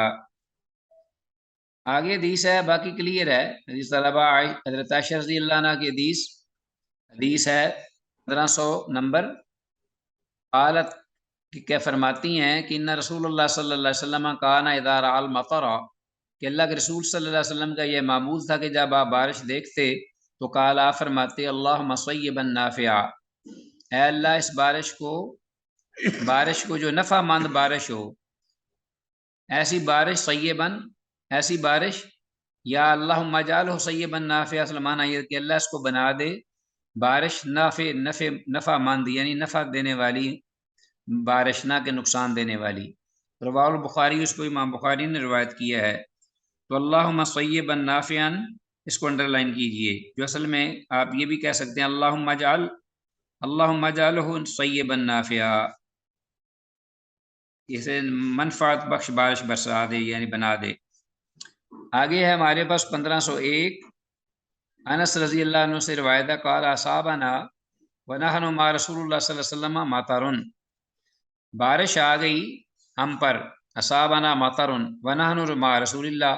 آگے حدیث ہے، باقی کلیئر ہے، حدیث طلبہ حضرت عائشہ رضی اللہ عنہ کی حدیث ہے 1500 نمبر، قالت کہ فرماتی ہیں کہ ان رسول اللہ صلی اللہ علیہ وسلم کان اذا رأى المطر، کہ اللہ کے رسول صلی اللہ علیہ وسلم کا یہ معمول تھا کہ جب آپ بارش دیکھتے تو قال آپ فرماتے اللہم صیبا نافعا، اے اللہ اس بارش کو جو نفع مند بارش ہو، ایسی بارش صیبا، ایسی بارش، یا اللہم اجعلہ صیبا نافعا، اصل معنی یہ کہ اللہ اس کو بنا دے بارش نفع مند، یعنی نفع دینے والی بارش، نہ کہ نقصان دینے والی۔ رواہ البخاری، اس کو امام بخاری نے روایت کیا ہے۔ تو اللہم صیبا نافعا، اس کو انڈر لائن کیجئے، جو اصل میں آپ یہ بھی کہہ سکتے ہیں اللہم اجعلہ صیبا نافعا، اسے منفعت بخش بارش برسا دے، یعنی بنا دے۔ آگے ہے ہمارے پاس 1501، انس رضی اللہ عنہ سے روایت ہے قال اصابنا ونحن مع رسول اللہ صلی اللہ علیہ وسلم مطر، بارش آ گئی ہم پر، اصابنا مطر ونحن مع رسول اللہ،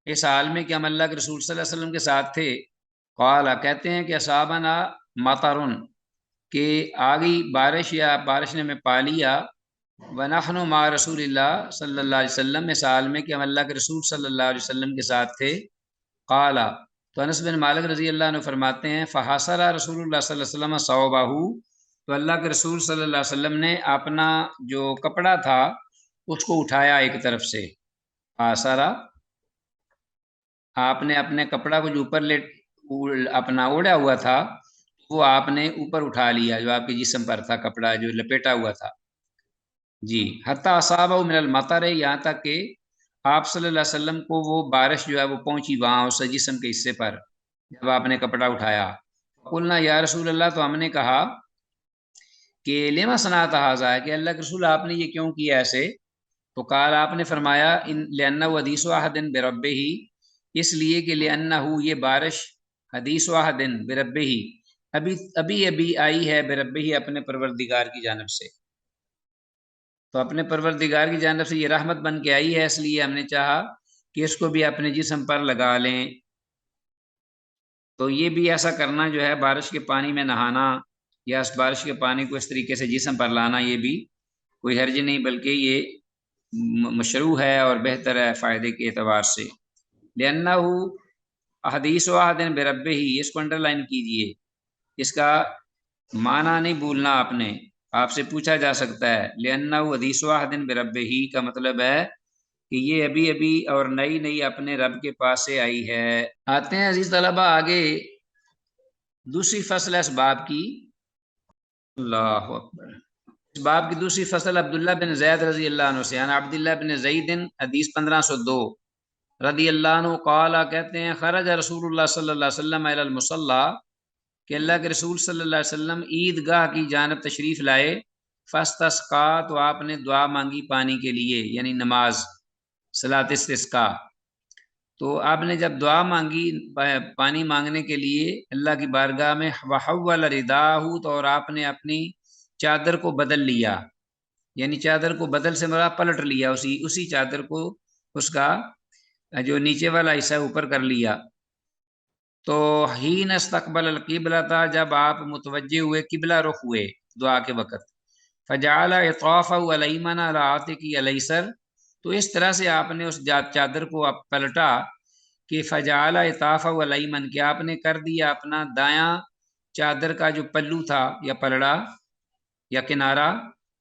اس حال میں کہ ہم اللہ کے رسول صلی اللہ علیہ وسلم کے ساتھ تھے، قال کہتے ہیں کہ اصابنا مطر، کہ آ گئی بارش یا بارش نے ہمیں پا لیا، ونحن مع رسول اللہ صلی اللہ علیہ وسلم، اس حال میں کہ ہم اللہ کے رسول صلی اللہ علیہ وسلم کے ساتھ تھے، قال، تو انس بن مالک رضی اللہ عنہ فرماتے ہیں فحاصر رسول اللہ صلی اللہ علیہ وسلم ثوبہ، تو اللہ کے رسول صلی اللہ علیہ وسلم نے اپنا جو کپڑا تھا اس کو اٹھایا ایک طرف سے، حاصرہ، آپ نے اپنے کپڑا کو جو اوپر اپنا اوڑا ہوا تھا وہ آپ نے اوپر اٹھا لیا، جو آپ کے جسم پر تھا کپڑا جو لپیٹا ہوا تھا، جی، حتی اصابہ من المطر، یہاں تک کہ آپ صلی اللہ علیہ وسلم کو وہ بارش جو ہے وہ پہنچی وہاں اس جسم کے حصے پر جب آپ نے کپڑا اٹھایا۔ قلنا یا رسول اللہ، تو ہم نے کہا کہ لما صنعت ھذا، کہ اللہ کے رسول آپ نے یہ کیوں کیا ایسے؟ تو قال، آپ نے فرمایا لأنہ حدیث احد بربہ، اس لیے کہ لأنہ یہ بارش حدیث احد بربہ، ابھی آئی ہے بربہ، اپنے پروردگار کی جانب سے، تو اپنے پروردگار کی جانب سے یہ رحمت بن کے آئی ہے، اس لیے ہم نے چاہا کہ اس کو بھی اپنے جسم پر لگا لیں۔ تو یہ بھی ایسا کرنا جو ہے، بارش کے پانی میں نہانا یا اس بارش کے پانی کو اس طریقے سے جسم پر لانا، یہ بھی کوئی حرج نہیں، بلکہ یہ مشروع ہے اور بہتر ہے فائدے کے اعتبار سے. لِأَنَّهُ حدیث واحد برب ہی، اس کو انڈر لائن کیجئے، اس کا معنی نہیں بھولنا آپ سے پوچھا جا سکتا ہے. لِأَنَّهُ حدیث واحد برب ہی کا مطلب ہے کہ یہ ابھی ابھی اور نئی اپنے رب کے پاس سے آئی ہے. آتے ہیں عزیز طلبہ آگے دوسری فصل ہے اس باب کی. اللہ اکبر. اس باب کی دوسری فصل عبداللہ بن زید رضی اللہ عنہ سے. عن عبداللہ بن زید حدیث 1502 رضی اللہ عنہ قال، کہتے ہیں خرج رسول اللہ صلی اللہ علیہ وسلم الی المصلی، کہ اللہ کے رسول صلی اللہ علیہ وسلم عید گاہ کی جانب تشریف لائے. فاستسقا، تو آپ نے دعا مانگی پانی کے لیے، یعنی نماز صلاۃ استسقاء. تو آپ نے جب دعا مانگی پانی مانگنے کے لیے اللہ کی بارگاہ میں، وحول رداہ، تو اور آپ نے اپنی چادر کو بدل لیا، یعنی چادر کو بدل سے مراد پلٹ لیا، اسی چادر کو اس کا جو نیچے والا حصہ اوپر کر لیا. تو حین استقبل القبلہ تھا، جب آپ متوجہ ہوئے قبلہ رخ ہوئے دعا کے وقت. فجعل اطرافہ الیمن علی عاتقہ الیسر، تو اس طرح سے آپ نے اس چادر کو پلٹا کہ فجعل اطرافہ الیمن، کہ آپ نے کر دیا اپنا دایاں چادر کا جو پلو تھا یا پلڑا یا کنارہ،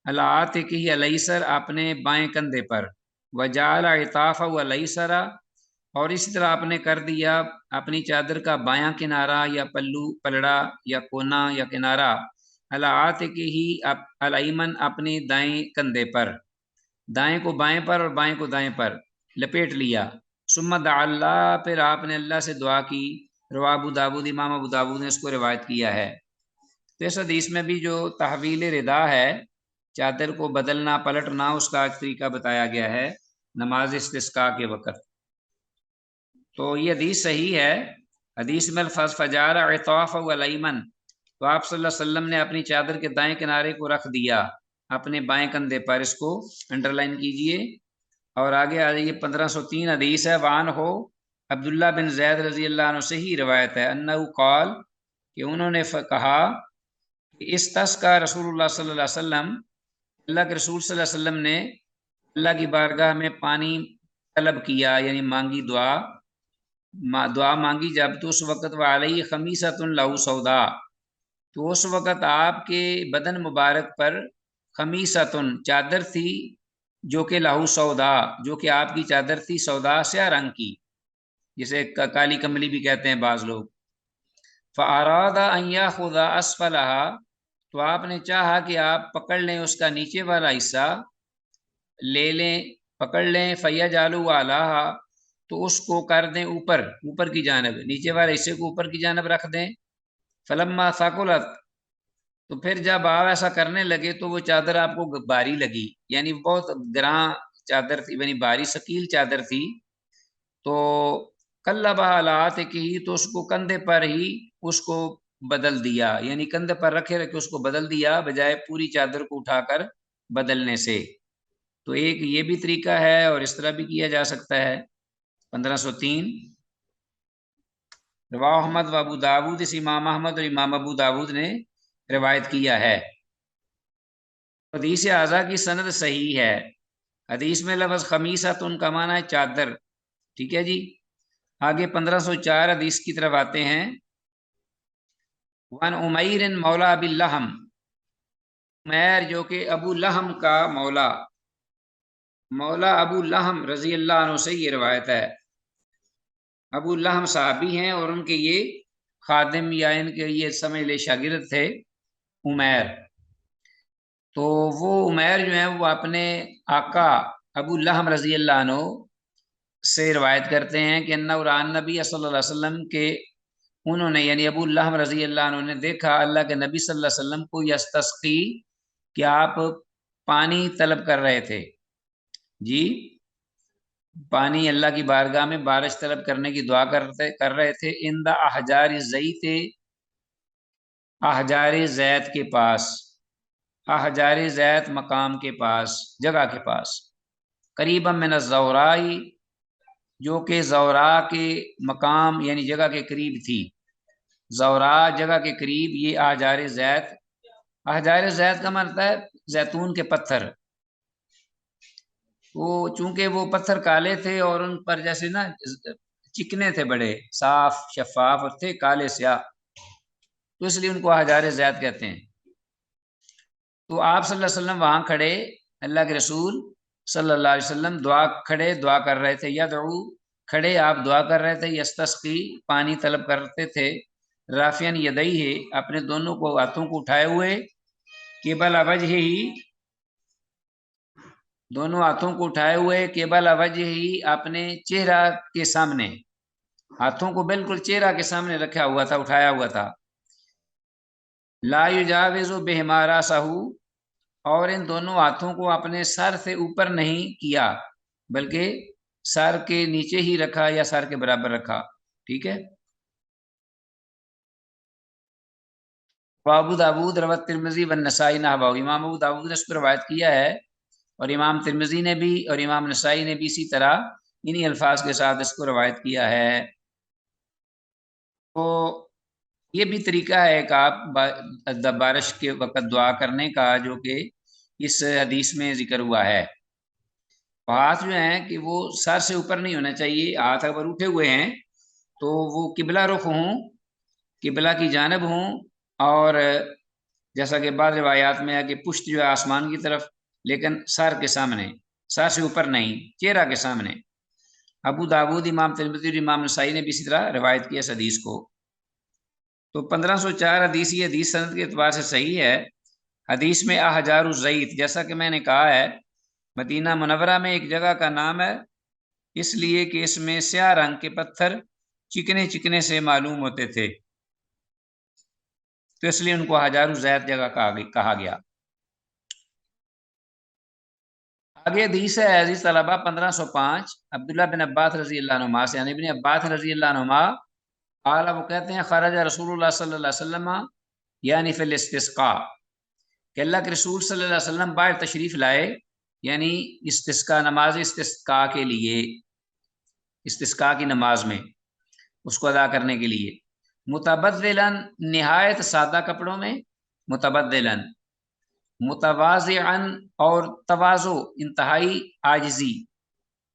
علی عاتقہ الیسر، اپنے بائیں کندھے پر. وجعل اطرافہ الیسر، اور اسی طرح آپ نے کر دیا اپنی چادر کا بایاں کنارہ یا پلو پلڑا یا کونا یا کنارہ، علی عاتقہ الیمن، اپنی دائیں کندھے پر، دائیں کو بائیں پر اور بائیں کو دائیں پر لپیٹ لیا. ثم دعا اللہ، پھر آپ نے اللہ سے دعا کی. رواہ ابو داؤد، امام ابو داؤد نے اس کو روایت کیا ہے. تو اس حدیث میں بھی جو تحویل ردا ہے، چادر کو بدلنا پلٹنا، اس کا ایک طریقہ بتایا گیا ہے نماز استسقاء کے وقت. تو یہ حدیث صحیح ہے. حدیث میں الفاظ فجار عطاف الیمن، تو آپ صلی اللہ علیہ وسلم نے اپنی چادر کے دائیں کنارے کو رکھ دیا اپنے بائیں کندھے پر. اس کو انڈر لائن کیجئے. اور آگے آ جائیے 1503 حدیث ہے. وان ہو عبداللہ بن زید رضی اللہ عنہ سے ہی روایت ہے، انہو قال، کہ انہوں نے کہا کہ استسقا رسول اللہ صلی اللہ علیہ وسلم، اللہ کے رسول صلی اللہ علیہ وسلم نے اللہ کی بارگاہ میں پانی طلب کیا، یعنی مانگی دعا مانگی جب، تو اس وقت وعلیہ خمیصۃ لہ سودا، تو اس وقت آپ کے بدن مبارک پر خمیصۃ چادر تھی، جو کہ لہو سودا، جو کہ آپ کی چادر تھی سودا، سیاہ رنگ کی، جسے کالی کملی بھی کہتے ہیں بعض لوگ. فاراد ان یاخذ اسفلھا، تو آپ نے چاہا کہ آپ پکڑ لیں اس کا نیچے والا حصہ، لے لیں پکڑ لیں. فیجعلوا علیھا، تو اس کو کر دیں اوپر کی جانب، نیچے والے حصے کو اوپر کی جانب رکھ دیں. فلما ثقلت، تو پھر جب آپ ایسا کرنے لگے تو وہ چادر آپ کو بھاری لگی، یعنی بہت گراں چادر تھی، یعنی بھاری ثقیل چادر تھی. تو قلبھا علی عاتقہ، تو اس کو کندھے پر ہی اس کو بدل دیا، یعنی کندھے پر رکھے اس کو بدل دیا، بجائے پوری چادر کو اٹھا کر بدلنے سے. تو ایک یہ بھی طریقہ ہے اور اس طرح بھی کیا جا سکتا ہے. 1503 رواہ احمد و ابو داود، اس امام احمد اور امام ابو داود نے روایت کیا ہے. حدیث اعضا کی سند صحیح ہے. حدیث میں لفظ خمیصۃ کا معنی ہے چادر. ٹھیک ہے جی. آگے 1504 حدیث کی طرف آتے ہیں. وان عمیر مولا ابی لہم، عمیر جو کہ ابو لہم کا مولا ابو لہم رضی اللہ عنہ سے یہ روایت ہے. ابو لہم صحابی ہیں اور ان کے یہ خادم یا ان کے یہ سمجھ لے شاگرد تھے عمیر. تو وہ عمیر جو ہیں وہ اپنے آقا ابو لہم رضی اللہ عنہ سے روایت کرتے ہیں کہ انہ ران نبی صلی اللہ علیہ وسلم کے انہوں نے، یعنی ابو لہم رضی اللہ عنہ نے دیکھا اللہ کے نبی صلی اللہ علیہ وسلم کو یستسقی، کہ آپ پانی طلب کر رہے تھے جی، پانی اللہ کی بارگاہ میں بارش طلب کرنے کی دعا کر رہے تھے. اندہ احجار زیت، احجار زیت کے پاس، احجار زیت مقام کے پاس، جگہ کے پاس. قریبا من الزورائی، جو کہ زورا کے مقام یعنی جگہ کے قریب تھی. زورا جگہ کے قریب یہ احجار زیت. احجار زیت کا مطلب ہے زیتون کے پتھر. وہ چونکہ وہ پتھر کالے تھے اور ان پر جیسے نا چکنے تھے، بڑے صاف شفاف اور تھے کالے سیاہ، تو اس لیے ان کو حجار زید کہتے ہیں۔ تو آپ صلی اللہ علیہ وسلم وہاں کھڑے، اللہ کے رسول صلی اللہ علیہ وسلم دعا کر رہے تھے، یدعو کھڑے آپ دعا کر رہے تھے، یستسقی پانی طلب کرتے تھے، رافعاً یدیہ اپنے دونوں کو ہاتھوں کو اٹھائے ہوئے، قبل وجہہ دونوں ہاتھوں کو اٹھائے ہوئے، قبل وجہہ اپنے چہرہ کے سامنے، ہاتھوں کو بالکل چہرہ کے سامنے رکھا ہوا تھا، اٹھایا ہوا تھا، لا یجاوز بہما راسہ اور ان دونوں ہاتھوں کو اپنے سر سے اوپر نہیں کیا بلکہ سر کے نیچے ہی رکھا یا سر کے برابر رکھا، ٹھیک ہے۔ ابو داود روت ترمذی والنسائی نحوہ، امام ابو داود نے اس پر روایت کیا ہے اور امام ترمذی نے بھی اور امام نسائی نے بھی اسی طرح انہی الفاظ کے ساتھ اس کو روایت کیا ہے۔ تو یہ بھی طریقہ ہے کہ آپ بارش کے وقت دعا کرنے کا، جو کہ اس حدیث میں ذکر ہوا ہے۔ ہاتھ جو ہیں کہ وہ سر سے اوپر نہیں ہونا چاہیے، ہاتھ اگر اٹھے ہوئے ہیں تو وہ قبلہ رخ ہوں، قبلہ کی جانب ہوں، اور جیسا کہ بعض روایات میں ہے کہ پشت جو ہے آسمان کی طرف، لیکن سر کے سامنے، سر سے اوپر نہیں، چہرہ کے سامنے۔ ابو داود، امام ترمذی اور امام نسائی نے بھی اسی طرح روایت کیا اس حدیث کو۔ تو 1504 حدیث، یہ حدیث سند کے اعتبار سے صحیح ہے۔ حدیث میں احجار الزیت، جیسا کہ میں نے کہا ہے، مدینہ منورہ میں ایک جگہ کا نام ہے، اس لیے کہ اس میں سیاہ رنگ کے پتھر چکنے چکنے سے معلوم ہوتے تھے، تو اس لیے ان کو حجار الزیت جگہ کہا گیا۔ آگے حدیث ہے عزیز طلبہ 1505، عبداللہ بن عباس رضی اللہ عنہما سے، یعنی ابن عباس رضی اللہ عنہما قال، وہ کہتے ہیں خرج رسول اللہ صلی اللہ علیہ وسلم یعنی فی الاستسقاء، کہ اللہ کے رسول صلی اللہ علیہ وسلم باہر تشریف لائے، یعنی استسقاء نماز استسقاء کے لیے، استسقاء کی نماز میں اس کو ادا کرنے کے لیے، متبدلاً نہایت سادہ کپڑوں میں، متبدلاً متواضعاً اور تواضع انتہائی عاجزی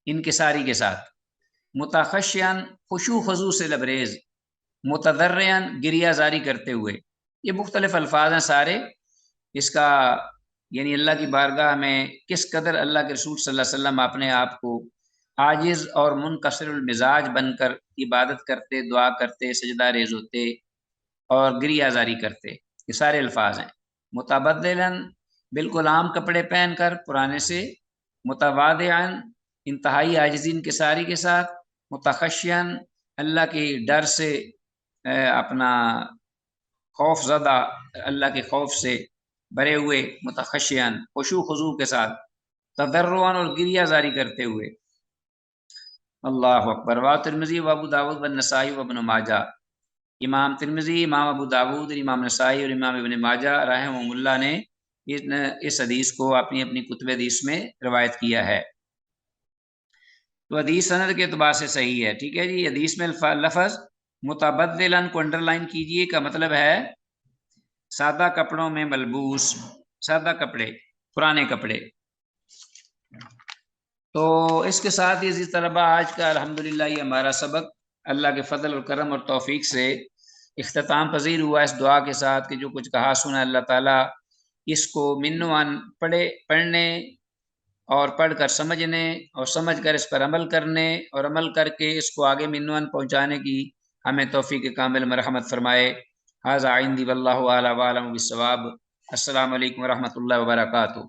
انکساری کے ساتھ، متخشعاً خشوع خضوع سے لبریز، متضرعاً گریہ زاری کرتے ہوئے۔ یہ مختلف الفاظ ہیں سارے، اس کا یعنی اللہ کی بارگاہ میں کس قدر اللہ کے رسول صلی اللہ علیہ وسلم اپنے آپ کو عاجز اور منکسر المزاج بن کر عبادت کرتے، دعا کرتے، سجدہ ریز ہوتے اور گریہ زاری کرتے، یہ سارے الفاظ ہیں۔ متبدلاً بالکل عام کپڑے پہن کر پرانے سے، متواضعاً انتہائی عاجزی انکساری کے ساتھ، متخشعاً اللہ کے ڈر سے اپنا خوف زدہ، اللہ کے خوف سے بھرے ہوئے، متخشعاً خشوع خضوع کے ساتھ، تضرعاً اور گریہ زاری کرتے ہوئے۔ اللہ اکبر۔ رواه ترمذی و ابو داود و النسائی و ابن ماجہ، امام ترمذی، امام ابو داود، امام نسائی اور امام ابن ماجہ رحمہم اللہ نے اس حدیث کو اپنی اپنی کتب حدیث میں روایت کیا ہے۔ تو حدیث سند کے اعتبار سے صحیح ہے، ٹھیک ہے جی۔ حدیث میں لفظ متبدلاً کو انڈر لائن کیجئے، کا مطلب ہے سادہ کپڑوں میں ملبوس، سادہ کپڑے، پرانے کپڑے۔ تو اس کے ساتھ ہی عزیز طلبہ آج کا الحمدللہ یہ ہمارا سبق اللہ کے فضل اور کرم اور توفیق سے اختتام پذیر ہوا، اس دعا کے ساتھ کہ جو کچھ کہا سنا اللہ تعالیٰ اس کو منوان پڑھنے اور پڑھ کر سمجھنے اور سمجھ کر اس پر عمل کرنے اور عمل کر کے اس کو آگے منوان پہنچانے کی ہمیں توفیق کامل مرحمت فرمائے۔ ھذا عندی واللہ اعلیٰ وأعلم بالصواب۔ السلام علیکم ورحمۃ اللہ وبرکاتہ۔